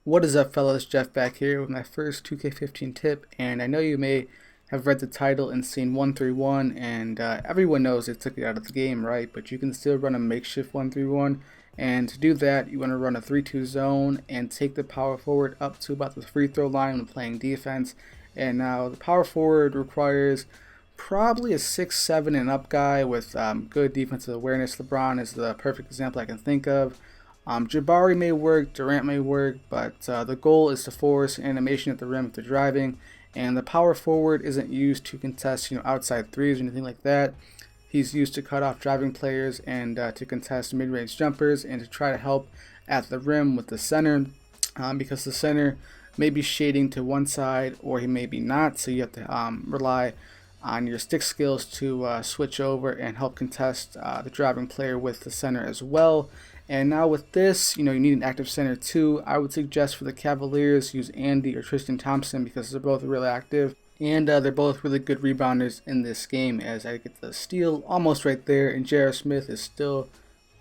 What is up, fellas? Jeff back here with my first 2K15 tip, and I know you may have read the title and seen 131, and everyone knows they took it out of the game, right? But you can still run a makeshift 131, and to do that, you want to run a 3-2 zone and take the power forward up to about the free throw line when playing defense. And now the power forward requires probably a 6'7" and up guy with good defensive awareness. LeBron is the perfect example I can think of. Jabari may work, Durant may work, but the goal is to force animation at the rim if they're driving, and the power forward isn't used to contest, outside threes or anything like that. He's used to cut off driving players and to contest mid-range jumpers and to try to help at the rim with the center, because the center may be shading to one side or he may be not, so you have to rely on your stick skills to switch over and help contest the driving player with the center as well. And now with this, you need an active center too. I would suggest for the Cavaliers use Andy or Tristan Thompson because they're both really active. And they're both really good rebounders in this game, as I get the steal almost right there. And J.R. Smith is still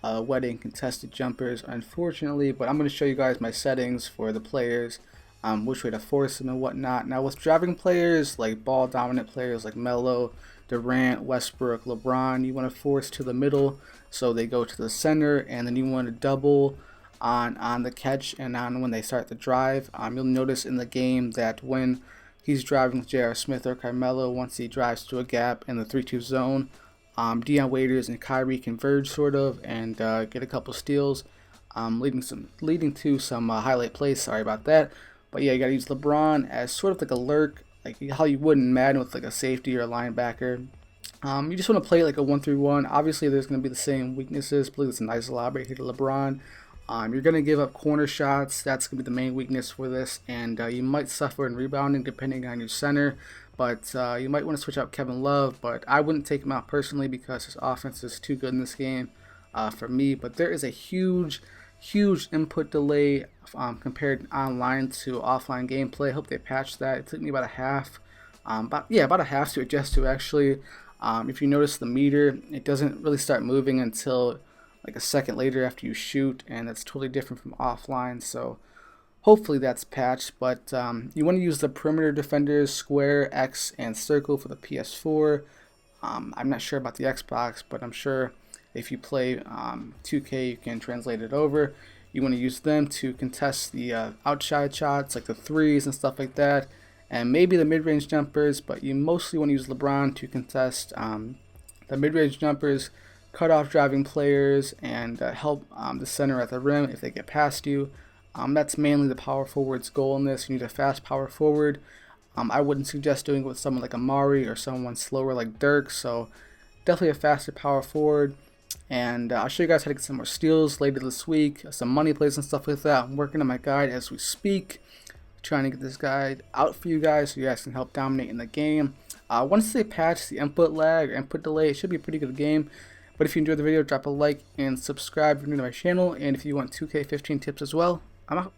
wetting contested jumpers, unfortunately. But I'm going to show you guys my settings for the players, which way to force them and whatnot. Now with driving players, like ball dominant players like Melo, Durant, Westbrook, LeBron, you want to force to the middle so they go to the center, and then you want to double on the catch and on when they start the drive. You'll notice in the game that when he's driving with J.R. Smith or Carmelo, once he drives to a gap in the 3-2 zone, Dion Waiters and Kyrie converge sort of and get a couple steals, leading to some highlight plays. Sorry about that. But yeah, you got to use LeBron as sort of like a lurk, like how you would in Madden with like a safety or a linebacker. You just want to play it like a 1-3-1. Obviously, there's going to be the same weaknesses. Believe it's a nice lob right here to LeBron. You're going to give up corner shots. That's going to be the main weakness for this. And you might suffer in rebounding depending on your center. But you might want to switch out Kevin Love. But I wouldn't take him out personally because his offense is too good in this game for me. But there is a huge input delay compared online to offline gameplay. I hope they patch that. It took me about a half. About a half to adjust to actually. If you notice the meter, it doesn't really start moving until like a second later after you shoot, and that's totally different from offline. So hopefully that's patched. But you want to use the perimeter defenders, square, X, and circle for the PS4. I'm not sure about the Xbox, but I'm sure if you play 2K, you can translate it over. You want to use them to contest the outside shots, like the threes and stuff like that, and maybe the mid-range jumpers, but you mostly want to use LeBron to contest the mid-range jumpers, cut off driving players, and help the center at the rim if they get past you. That's mainly the power forward's goal in this. You need a fast power forward. I wouldn't suggest doing it with someone like Amari or someone slower like Dirk, so definitely a faster power forward. And I'll show you guys how to get some more steals later this week, some money plays and stuff like that. I'm working on my guide as we speak, trying to get this guide out for you guys so you guys can help dominate in the game. Once they patch the input lag or input delay, it should be a pretty good game. But if you enjoyed the video, drop a like and subscribe if you're new to my channel. And if you want 2K15 tips as well, I'm out.